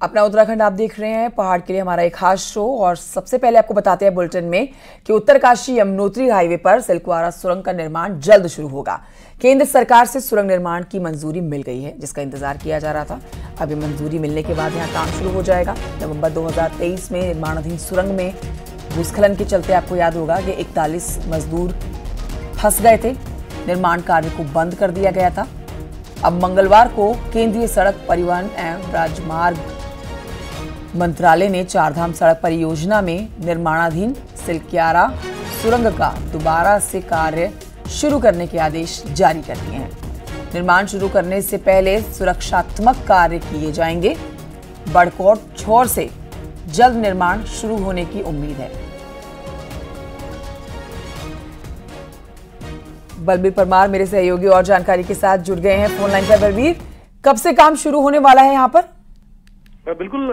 अपना उत्तराखंड आप देख रहे हैं, पहाड़ के लिए हमारा एक खास शो। और सबसे पहले आपको बताते हैं बुलेटिन में कि उत्तरकाशी यमुनोत्री हाईवे पर सिलक्वारा सुरंग का निर्माण जल्द शुरू होगा। केंद्र सरकार से सुरंग निर्माण की मंजूरी मिल गई है, जिसका इंतजार किया जा रहा था। अभी मंजूरी मिलने के बाद यहाँ काम शुरू हो जाएगा। नवंबर 2023 में निर्माणाधीन सुरंग में भूस्खलन के चलते आपको याद होगा कि 41 मजदूर फंस गए थे। निर्माण कार्य को बंद कर दिया गया था। अब मंगलवार को केंद्रीय सड़क परिवहन एवं राजमार्ग मंत्रालय ने चारधाम सड़क परियोजना में निर्माणाधीन सिलक्वारा सुरंग का दोबारा से कार्य शुरू करने के आदेश जारी कर दिए हैं। निर्माण शुरू करने से पहले सुरक्षात्मक कार्य किए जाएंगे। बड़कोट छोर से जल्द निर्माण शुरू होने की उम्मीद है। बलबीर परमार मेरे सहयोगी और जानकारी के साथ जुड़ गए हैं फोन लाइन पर। बलबीर, कब से काम शुरू होने वाला है यहाँ पर? बिल्कुल,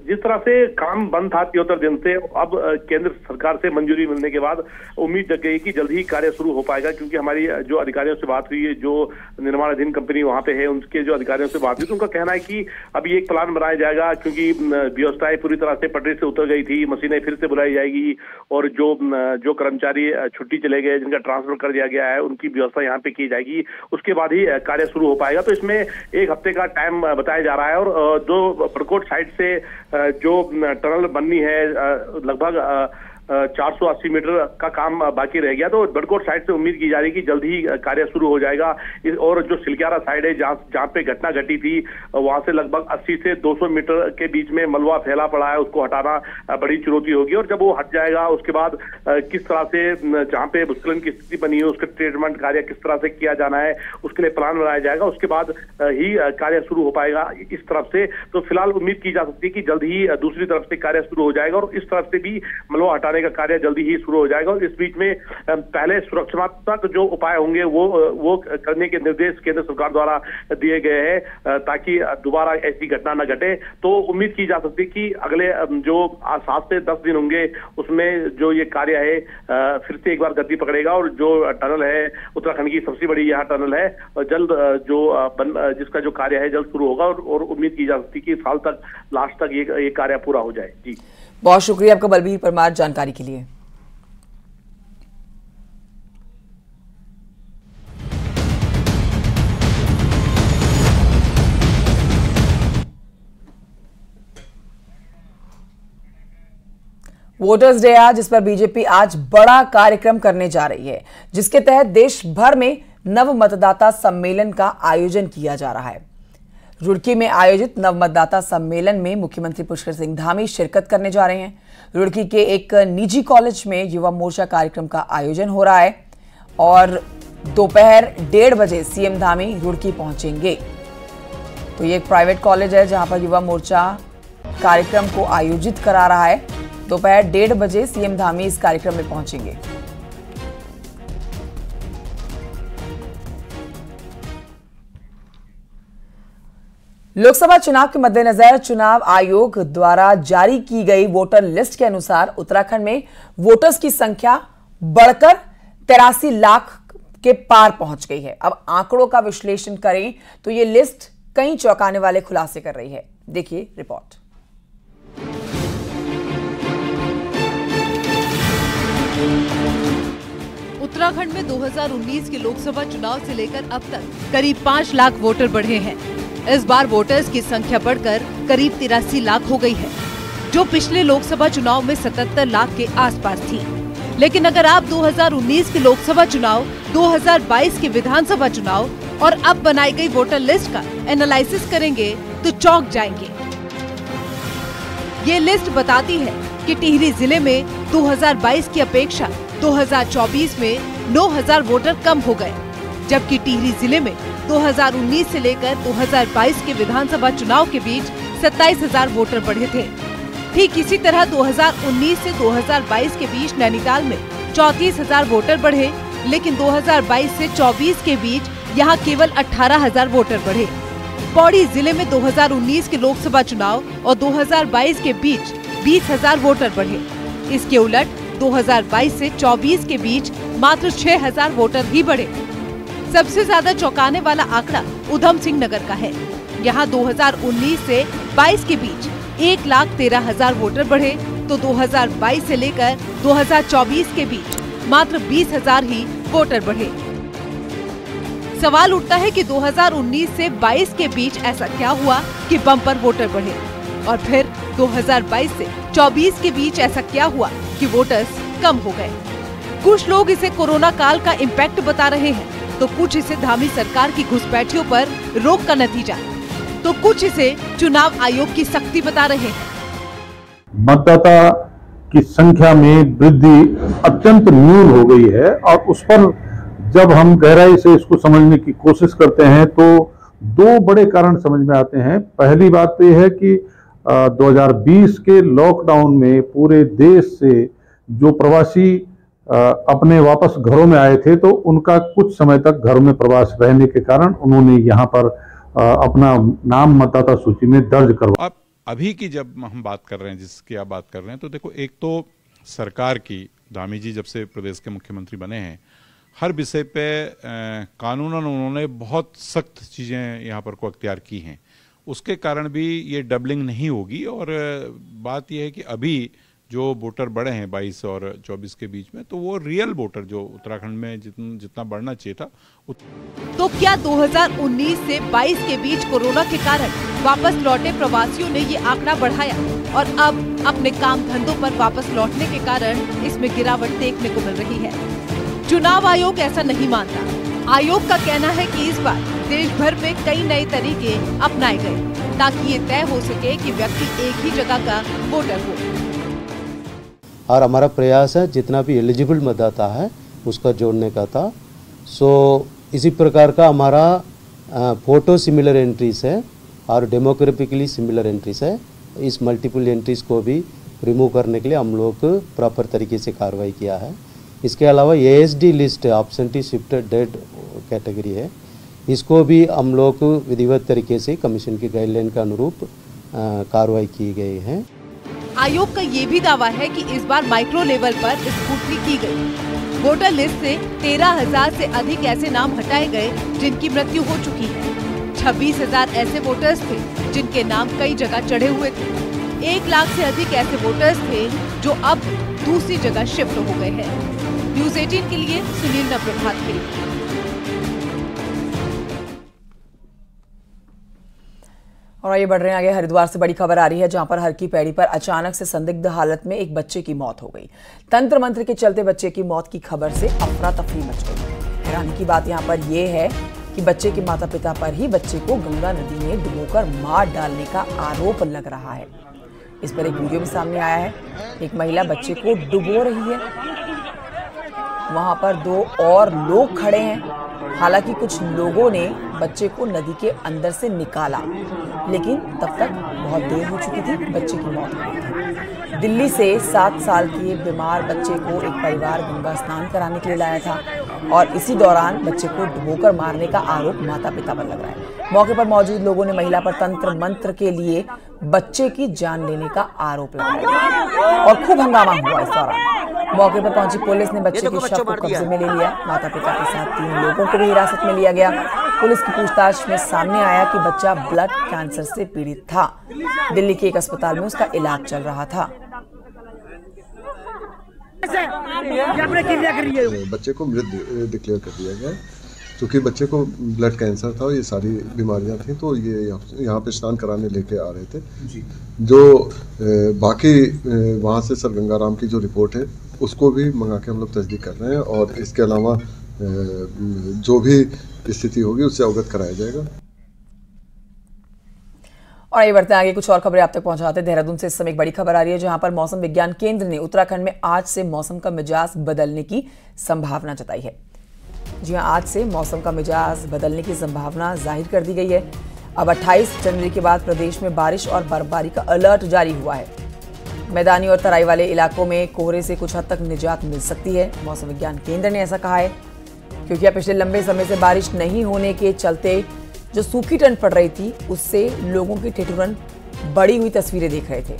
जिस तरह से काम बंद था 73 दिन से, अब केंद्र सरकार से मंजूरी मिलने के बाद उम्मीद जग गई कि जल्द ही कार्य शुरू हो पाएगा। क्योंकि हमारी जो अधिकारियों से बात हुई है, जो निर्माणाधीन कंपनी वहां पे है, उनके जो अधिकारियों से बात हुई, तो उनका कहना है कि अभी एक प्लान बनाया जाएगा। क्योंकि व्यवस्थाएं पूरी तरह से पटरी से उतर गई थी, मशीनें फिर से बुलाई जाएगी और जो कर्मचारी छुट्टी चले गए, जिनका ट्रांसफर कर दिया गया है, उनकी व्यवस्था यहाँ पे की जाएगी। उसके बाद ही कार्य शुरू हो पाएगा। तो इसमें एक हफ्ते का टाइम बताया जा रहा है। और जो बड़कोट साइड से जो टनल बननी है, लगभग 480 मीटर का काम बाकी रह गया। तो बड़कोट साइड से उम्मीद की जा रही है कि जल्द ही कार्य शुरू हो जाएगा। और जो सिलक्वारा साइड है, जहां पे घटना घटी थी, वहां से लगभग 80 से 200 मीटर के बीच में मलबा फैला पड़ा है। उसको हटाना बड़ी चुनौती होगी। और जब वो हट जाएगा, उसके बाद किस तरह से जहां पे भूस्खलन की स्थिति बनी है, उसका ट्रीटमेंट कार्य किस तरह से किया जाना है, उसके लिए प्लान बनाया जाएगा। उसके बाद ही कार्य शुरू हो पाएगा इस तरफ से। तो फिलहाल उम्मीद की जा सकती है कि जल्द ही दूसरी तरफ से कार्य शुरू हो जाएगा और इस तरफ से भी मलबा हटाने का कार्य जल्दी ही शुरू हो जाएगा। और इस बीच में पहले सुरक्षात्मक जो उपाय होंगे वो करने के निर्देश केंद्र सरकार द्वारा दिए गए हैं, ताकि दोबारा ऐसी घटना न घटे। तो उम्मीद की जा सकती है कि अगले जो 7 से 10 दिन होंगे, उसमें जो ये कार्य है फिर से एक बार गति पकड़ेगा। और जो टनल है, उत्तराखंड की सबसे बड़ी यहाँ टनल है, जल्द जिसका जो कार्य है जल्द शुरू होगा। और उम्मीद की जा सकती है कि साल तक, लास्ट तक ये कार्य पूरा हो जाए। जी, बहुत शुक्रिया आपका बलबीर परमार जानकारी के लिए। वोटर्स डे आज, जिस पर बीजेपी आज बड़ा कार्यक्रम करने जा रही है, जिसके तहत देश भर में नव मतदाता सम्मेलन का आयोजन किया जा रहा है। रुड़की में आयोजित नव मतदाता सम्मेलन में मुख्यमंत्री पुष्कर सिंह धामी शिरकत करने जा रहे हैं। रुड़की के एक निजी कॉलेज में युवा मोर्चा कार्यक्रम का आयोजन हो रहा है और दोपहर 1:30 बजे सीएम धामी रुड़की पहुंचेंगे। तो ये एक प्राइवेट कॉलेज है जहां पर युवा मोर्चा कार्यक्रम को आयोजित करा रहा है। दोपहर 1:30 बजे सीएम धामी इस कार्यक्रम में पहुंचेंगे। लोकसभा चुनाव के मद्देनजर चुनाव आयोग द्वारा जारी की गई वोटर लिस्ट के अनुसार उत्तराखंड में वोटर्स की संख्या बढ़कर 83 लाख के पार पहुंच गई है। अब आंकड़ों का विश्लेषण करें तो ये लिस्ट कई चौंकाने वाले खुलासे कर रही है। देखिए रिपोर्ट। उत्तराखंड में 2019 के लोकसभा चुनाव से लेकर अब तक करीब 5 लाख वोटर बढ़े हैं। इस बार वोटर्स की संख्या बढ़कर करीब 83 लाख हो गई है, जो पिछले लोकसभा चुनाव में 77 लाख के आसपास थी। लेकिन अगर आप 2019 के लोकसभा चुनाव, 2022 के विधानसभा चुनाव और अब बनाई गई वोटर लिस्ट का एनालिसिस करेंगे तो चौंक जाएंगे। ये लिस्ट बताती है कि टिहरी जिले में 2022 की अपेक्षा 2024 में 9,000 वोटर कम हो गए, जबकि टिहरी जिले में 2019 से लेकर 2022 के विधानसभा चुनाव के बीच 27,000 वोटर बढ़े थे। ठीक इसी तरह 2019 से 2022 के बीच नैनीताल में 34,000 वोटर बढ़े, लेकिन 2022 से 24 के बीच यहाँ केवल 18,000 वोटर बढ़े। पौड़ी जिले में 2019 के लोकसभा चुनाव और 2022 के बीच 20,000 वोटर बढ़े। इसके उलट 2022 से 24 के बीच मात्र 6,000 वोटर ही बढ़े। सबसे ज्यादा चौंकाने वाला आंकड़ा उधम सिंह नगर का है। यहाँ 2019 से 22 के बीच 1,13,000 वोटर बढ़े, तो 2022 से लेकर 2024 के बीच मात्र 20,000 ही वोटर बढ़े। सवाल उठता है कि 2019 से 22 के बीच ऐसा क्या हुआ कि बम्पर वोटर बढ़े, और फिर 2022 से 24 के बीच ऐसा क्या हुआ कि वोटर्स कम हो गए। कुछ लोग इसे कोरोना काल का इम्पैक्ट बता रहे हैं, तो कुछ इसे धामी सरकार की घुसपैठियों पर रोक का नतीजा, तो कुछ इसे चुनाव आयोग की सख्ती बता रहे हैं। मतदाता की संख्या में वृद्धि अत्यंत न्यून हो गई है, और उस पर जब हम गहराई से इसको समझने की कोशिश करते हैं तो दो बड़े कारण समझ में आते हैं। पहली बात तो यह है कि 2020 के लॉकडाउन में पूरे देश से जो प्रवासी अपने वापस घरों में आए थे, तो उनका कुछ समय तक घरों में प्रवास रहने के कारण उन्होंने यहाँ पर अपना नाम मतदाता सूची में दर्ज करवा। अब अभी की जब हम बात कर रहे हैं, जिसकी आप बात कर रहे हैं, तो देखो, एक तो सरकार की, धामी जी जब से प्रदेश के मुख्यमंत्री बने हैं, हर विषय पे कानूनन उन्होंने बहुत सख्त चीज़ें यहाँ पर को अख्तियार की हैं। उसके कारण भी ये डबलिंग नहीं होगी। और बात यह है कि अभी जो वोटर बढ़े हैं 22 और 24 के बीच में, तो वो रियल वोटर जो उत्तराखंड में जितना बढ़ना चाहिए था। तो क्या 2019 से 22 के बीच कोरोना के कारण वापस लौटे प्रवासियों ने ये आंकड़ा बढ़ाया, और अब अपने काम धंधों पर वापस लौटने के कारण इसमें गिरावट देखने को मिल रही है? चुनाव आयोग ऐसा नहीं मानता। आयोग का कहना है कि इस बार देश भर में कई नए तरीके अपनाए गए ताकि ये तय हो सके कि व्यक्ति एक ही जगह का वोटर हो। और हमारा प्रयास है जितना भी एलिजिबल मतदाता है उसका जोड़ने का था। सो इसी प्रकार का हमारा फोटो सिमिलर एंट्रीज है और डेमोग्राफिकली सिमिलर एंट्रीज है। इस मल्टीपल एंट्रीज को भी रिमूव करने के लिए हम लोग प्रॉपर तरीके से कार्रवाई किया है। इसके अलावा ASD list absentee shifted dead category है, इसको भी हम लोग विधिवत तरीके से कमीशन की गाइडलाइन के अनुरूप कार्रवाई की गई है। आयोग का ये भी दावा है कि इस बार माइक्रो लेवल पर स्क्रूटनी की गई। वोटर लिस्ट से 13,000 से अधिक ऐसे नाम हटाए गए जिनकी मृत्यु हो चुकी है। 26,000 ऐसे वोटर्स थे जिनके नाम कई जगह चढ़े हुए थे। 1 लाख से अधिक ऐसे वोटर्स थे जो अब दूसरी जगह शिफ्ट हो गए हैं। न्यूज़ 18 के लिए सुनील नवप्रभात के लिए। और आइए बढ़ रहे हैं आगे। हरिद्वार से बड़ी खबर आ रही है, जहां पर हर की पैड़ी पर अचानक से संदिग्ध हालत में एक बच्चे की मौत हो गई। तंत्र मंत्र के चलते बच्चे की मौत की खबर से अफरा तफरी मच गई। हैरानी की बात यहां पर यह है कि बच्चे के माता पिता पर ही बच्चे को गंगा नदी में डुबोकर मार डालने का आरोप लग रहा है। इस पर एक वीडियो भी सामने आया है। एक महिला बच्चे को डुबो रही है, वहां पर 2 और लोग खड़े हैं। हालांकि कुछ लोगों ने बच्चे को नदी के अंदर से निकाला, लेकिन तब तक बहुत देर हो चुकी थी, बच्चे की मौत हो गई थी। दिल्ली से 7 साल के बीमार बच्चे को एक परिवार गंगा स्नान कराने के लिए लाया था, और इसी दौरान बच्चे को डुबोकर मारने का आरोप माता पिता पर लग रहा है। मौके पर मौजूद लोगों ने महिला पर तंत्र मंत्र के लिए बच्चे की जान लेने का आरोप लगाया और खूब हंगामा हुआ। इस दौरान मौके पर पहुंची पुलिस ने बच्चे के शव को कब्जे में ले लिया। माता पिता के साथ 3 लोगों को भी हिरासत में लिया गया। पुलिस की पूछताछ में सामने आया कि बच्चा ब्लड कैंसर से पीड़ित था। दिल्ली के एक अस्पताल में उसका इलाज चल रहा था। बच्चे को मृत डिक्लेयर कर दिया गया क्योंकि बच्चे को ब्लड कैंसर था और ये सारी बीमारियां थी, तो ये यहाँ पे स्नान कराने लेके आ रहे थे जी। जो बाकी वहाँ से सर गंगाराम की जो रिपोर्ट है उसको भी मंगा के हम लोग तस्दीक कर रहे हैं, और इसके अलावा जो भी स्थिति होगी उससे अवगत कराया जाएगा। और आइए बढ़ते हैं आगे, कुछ और खबरें आप तक पहुंचाते हैं। देहरादून से इस समय एक बड़ी खबर आ रही है, जहां पर मौसम विज्ञान केंद्र ने उत्तराखंड में आज से मौसम का मिजाज बदलने की संभावना जताई है। जी हां, आज से मौसम का मिजाज बदलने की संभावना जाहिर कर दी गई है। अब 28 जनवरी के बाद प्रदेश में बारिश और बर्फबारी का अलर्ट जारी हुआ है। मैदानी और तराई वाले इलाकों में कोहरे से कुछ हद तक निजात मिल सकती है। मौसम विज्ञान केंद्र ने ऐसा कहा है, क्योंकि पिछले लंबे समय से बारिश नहीं होने के चलते जो सूखी ठंड पड़ रही थी, उससे लोगों की ठिठुरन बढ़ी हुई तस्वीरें देख रहे थे।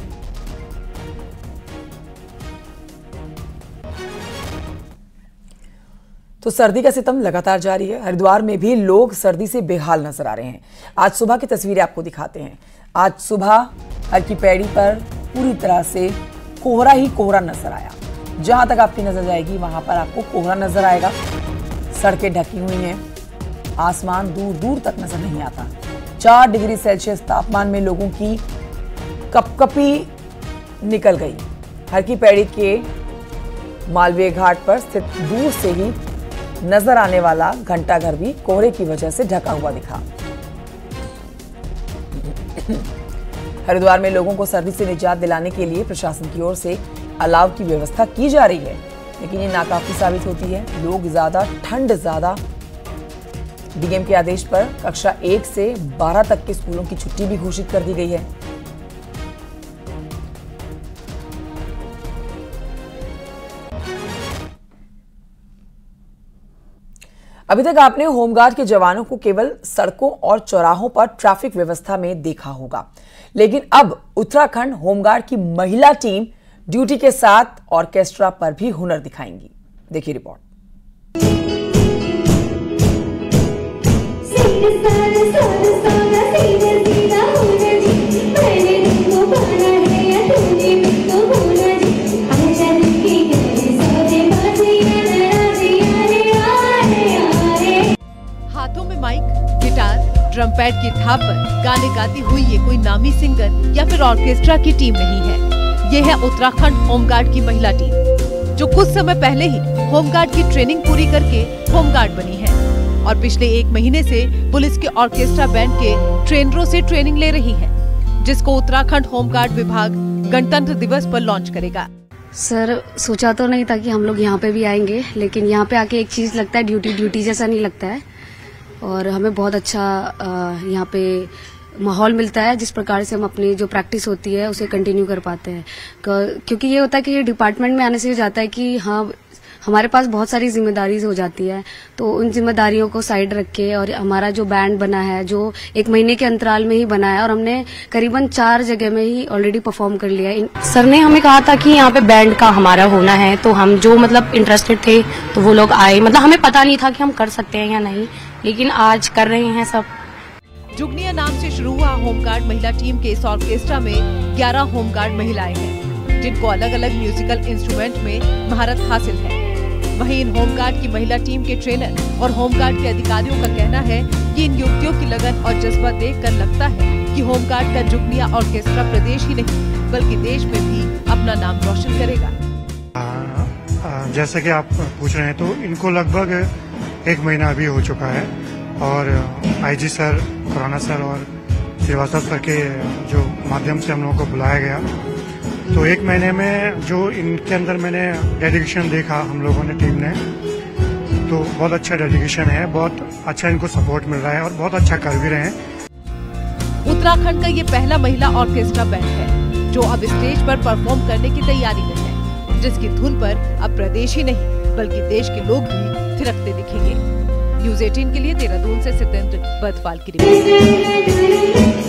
तो सर्दी का सितम लगातार जारी है। हरिद्वार में भी लोग सर्दी से बेहाल नजर आ रहे हैं। आज सुबह की तस्वीरें आपको दिखाते हैं। आज सुबह हर की पैड़ी पर पूरी तरह से कोहरा ही कोहरा नजर आया। जहां तक आपकी नजर जाएगी वहां पर आपको कोहरा नजर आएगा। सड़कें ढकी हुई हैं, आसमान दूर दूर तक नजर नहीं आता। 4 डिग्री सेल्सियस तापमान में लोगों की कपकपी निकल गई। हर की पैड़ी के मालवीय घाट पर स्थित दूर से ही नजर आने वाला घंटाघर भी कोहरे की वजह से ढका हुआ दिखा। हरिद्वार में लोगों को सर्दी से निजात दिलाने के लिए प्रशासन की ओर से अलाव की व्यवस्था की जा रही है, लेकिन ये नाकाफी साबित होती है। लोग ज्यादा ठंड ज्यादा डीएम के आदेश पर कक्षा 1 से 12 तक के स्कूलों की छुट्टी भी घोषित कर दी गई है। अभी तक आपने होमगार्ड के जवानों को केवल सड़कों और चौराहों पर ट्रैफिक व्यवस्था में देखा होगा, लेकिन अब उत्तराखंड होमगार्ड की महिला टीम ड्यूटी के साथ ऑर्केस्ट्रा पर भी हुनर दिखाएंगी। देखिए रिपोर्ट। हाथों में माइक, गिटार, ड्रम पैड की थाप पर गाने गाती हुई ये कोई नामी सिंगर या फिर ऑर्केस्ट्रा की टीम नहीं है। ये है उत्तराखंड होमगार्ड की महिला टीम, जो कुछ समय पहले ही होमगार्ड की ट्रेनिंग पूरी करके होमगार्ड बनी है और पिछले 1 महीने से पुलिस के ऑर्केस्ट्रा बैंड के ट्रेनरों से ट्रेनिंग ले रही है, जिसको उत्तराखंड होमगार्ड विभाग गणतंत्र दिवस पर लॉन्च करेगा। सर, सोचा तो नहीं था कि हम लोग यहाँ पे भी आएंगे, लेकिन यहाँ पे आके एक चीज लगता है, ड्यूटी जैसा नहीं लगता है और हमें बहुत अच्छा यहाँ पे माहौल मिलता है। जिस प्रकार से हम अपनी जो प्रैक्टिस होती है उसे कंटिन्यू कर पाते हैं, क्योंकि ये होता है कि ये डिपार्टमेंट में आने से हो जाता है कि हाँ, हमारे पास बहुत सारी जिम्मेदारी हो जाती है, तो उन जिम्मेदारियों को साइड रख के और हमारा जो बैंड बना है, जो 1 महीने के अंतराल में ही बना है और हमने करीबन 4 जगह में ही ऑलरेडी परफॉर्म कर लिया है। सर ने हमें कहा था कि यहाँ पे बैंड का हमारा होना है, तो हम जो मतलब इंटरेस्टेड थे तो वो लोग आए। मतलब हमें पता नहीं था कि हम कर सकते हैं या नहीं, लेकिन आज कर रहे हैं सब। जुगनिया नाम से शुरू हुआ होमगार्ड महिला टीम के इस ऑर्केस्ट्रा में 11 होमगार्ड महिलाएं हैं, जिनको अलग अलग म्यूजिकल इंस्ट्रूमेंट में महारत हासिल है। वहीं इन होमगार्ड की महिला टीम के ट्रेनर और होमगार्ड के अधिकारियों का कहना है कि इन युवतियों की लगन और जज्बा देखकर लगता है कि होमगार्ड का जुगनिया ऑर्केस्ट्रा प्रदेश ही नहीं बल्कि देश में भी अपना नाम रोशन करेगा। जैसे कि आप पूछ रहे हैं, तो इनको लगभग 1 महीना अभी हो चुका है और आईजी सर, खुराना सर और श्रीवास्तव सर के जो माध्यम से हम लोगों को बुलाया गया, तो 1 महीने में जो इनके अंदर मैंने डेडिकेशन देखा हम लोगों ने, टीम ने, तो बहुत अच्छा डेडिकेशन है, बहुत अच्छा इनको सपोर्ट मिल रहा है और बहुत अच्छा कर भी रहे हैं। उत्तराखंड का ये पहला महिला ऑर्केस्ट्रा बैंड है जो अब स्टेज पर परफॉर्म करने की तैयारी में है, जिसकी धुन पर अब प्रदेश ही नहीं बल्कि देश के लोग भी थिरकते दिखेंगे। न्यूज़ 18 के लिए देहरादून से सत्येंद्र बथवाल की रिपोर्ट।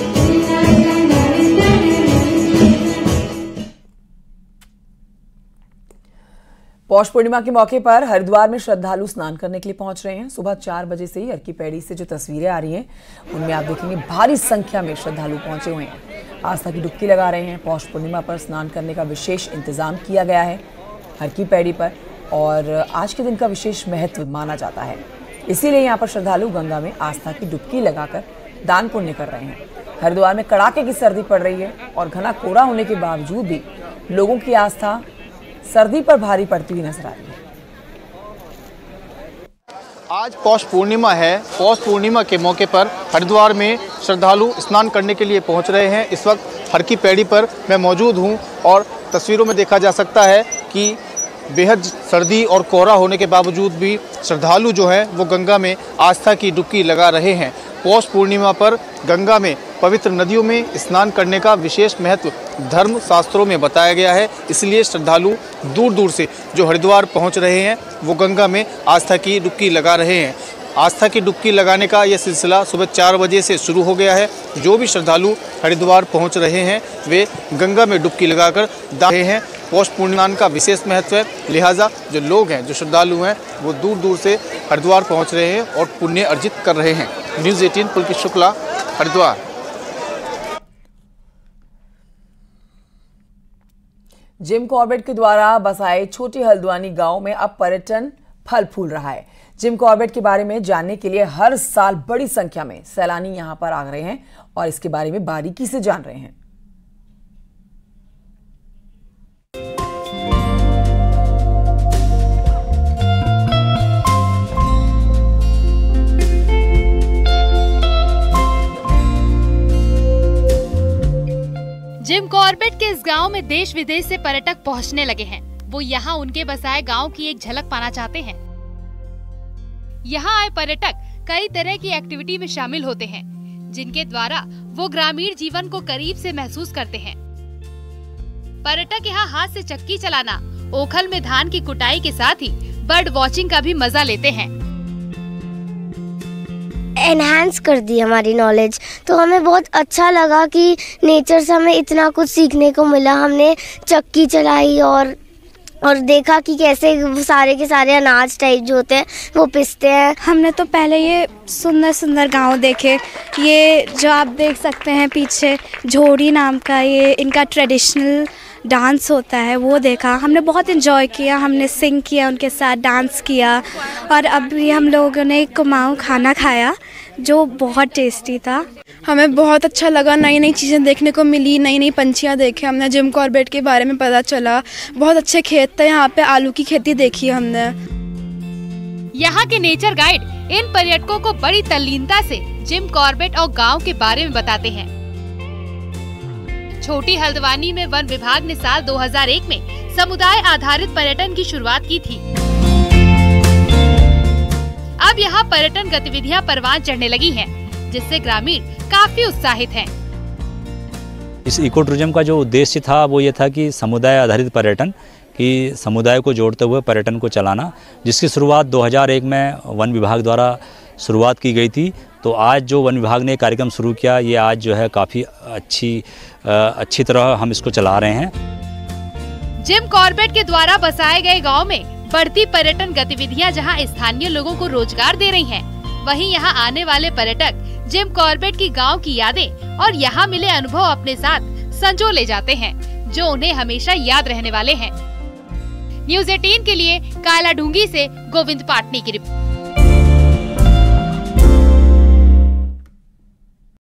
पौष पूर्णिमा के मौके पर हरिद्वार में श्रद्धालु स्नान करने के लिए पहुंच रहे हैं। सुबह 4 बजे से ही हर की पैड़ी से जो तस्वीरें आ रही हैं उनमें आप देखेंगे भारी संख्या में श्रद्धालु पहुंचे हुए हैं, आस्था की डुबकी लगा रहे हैं। पौष पूर्णिमा पर स्नान करने का विशेष इंतजाम किया गया है हर की पैड़ी पर और आज के दिन का विशेष महत्व माना जाता है, इसीलिए यहाँ पर श्रद्धालु गंगा में आस्था की डुबकी लगाकर दान पुण्य कर रहे हैं। हरिद्वार में कड़ाके की सर्दी पड़ रही है और घना कोहरा होने के बावजूद भी लोगों की आस्था सर्दी पर भारी पड़ती हुई नजर आ रही है। आज पौष पूर्णिमा है। पौष पूर्णिमा के मौके पर हरिद्वार में श्रद्धालु स्नान करने के लिए पहुंच रहे हैं। इस वक्त हर की पैड़ी पर मैं मौजूद हूं और तस्वीरों में देखा जा सकता है कि बेहद सर्दी और कोहरा होने के बावजूद भी श्रद्धालु जो हैं वो गंगा में आस्था की डुबकी लगा रहे हैं। पौष पूर्णिमा पर गंगा में पवित्र नदियों में स्नान करने का विशेष महत्व धर्म शास्त्रों में बताया गया है, इसलिए श्रद्धालु दूर दूर से जो हरिद्वार पहुंच रहे हैं वो गंगा में आस्था की डुबकी लगा रहे हैं। आस्था की डुबकी लगाने का यह सिलसिला सुबह 4 बजे से शुरू हो गया है। जो भी श्रद्धालु हरिद्वार पहुंच रहे हैं वे गंगा में डुबकी लगाकर रहे हैं। पौष पूर्णिमा का विशेष महत्व है, लिहाजा जो लोग हैं, जो श्रद्धालु हैं, वो दूर दूर से हरिद्वार पहुंच रहे हैं और पुण्य अर्जित कर रहे हैं। न्यूज़ 18 पुलकित शुक्ला, हरिद्वार। जिम कॉर्बेट के द्वारा बसाए छोटी हल्द्वानी गांव में अब पर्यटन फल फूल रहा है। जिम कॉर्बेट के बारे में जानने के लिए हर साल बड़ी संख्या में सैलानी यहां पर आ रहे हैं और इसके बारे में बारीकी से जान रहे हैं। जिम कॉर्बेट के इस गांव में देश विदेश से पर्यटक पहुंचने लगे हैं। वो यहाँ उनके बसाए गांव की एक झलक पाना चाहते हैं। यहाँ आए पर्यटक कई तरह की एक्टिविटी में शामिल होते हैं, जिनके द्वारा वो ग्रामीण जीवन को करीब से महसूस करते हैं। पर्यटक यहाँ हाथ से चक्की चलाना, ओखल में धान की कुटाई के साथ ही बर्ड वॉचिंग का भी मजा लेते हैं। एनहांस कर दी हमारी नॉलेज, तो हमें बहुत अच्छा लगा कि नेचर से हमें इतना कुछ सीखने को मिला। हमने चक्की चलाई और देखा कि कैसे सारे के सारे अनाज टाइप जो होते हैं वो पिसते हैं। हमने तो पहले ये सुंदर सुंदर गांव देखे, ये जो आप देख सकते हैं पीछे झोड़ी नाम का ये इनका ट्रेडिशनल डांस होता है, वो देखा। हमने बहुत एंजॉय किया, हमने सिंग किया, उनके साथ डांस किया और अभी हम लोगों ने कुमाऊं खाना खाया जो बहुत टेस्टी था। हमें बहुत अच्छा लगा, नई नई चीज़ें देखने को मिली, नई नई पंछियाँ देखे हमने, जिम कॉर्बेट के बारे में पता चला। बहुत अच्छे खेत थे यहाँ पे, आलू की खेती देखी हमने। यहाँ के नेचर गाइड इन पर्यटकों को बड़ी तल्लीनता से जिम कॉर्बेट और गांव के बारे में बताते हैं। छोटी हल्द्वानी में वन विभाग ने साल 2001 में समुदाय आधारित पर्यटन की शुरुआत की थी। अब यहाँ पर्यटन गतिविधियाँ परवान चढ़ने लगी हैं, जिससे ग्रामीण काफी उत्साहित हैं। इस इको टूरिज्म का जो उद्देश्य था वो ये था कि समुदाय आधारित पर्यटन, कि समुदाय को जोड़ते हुए पर्यटन को चलाना, जिसकी शुरुआत 2001 में वन विभाग द्वारा शुरुआत की गई थी। तो आज जो वन विभाग ने कार्यक्रम शुरू किया, ये आज जो है काफ़ी अच्छी तरह हम इसको चला रहे हैं। जिम कॉर्बेट के द्वारा बसाए गए गांव में बढ़ती पर्यटन गतिविधियां जहां स्थानीय लोगों को रोजगार दे रही हैं, वहीं यहां आने वाले पर्यटक जिम कॉर्बेट की गांव की यादें और यहां मिले अनुभव अपने साथ संजो ले जाते हैं, जो उन्हें हमेशा याद रहने वाले हैं। न्यूज़ 18 के लिए कालाढूंगी से गोविंद पाटनी की रिपोर्ट।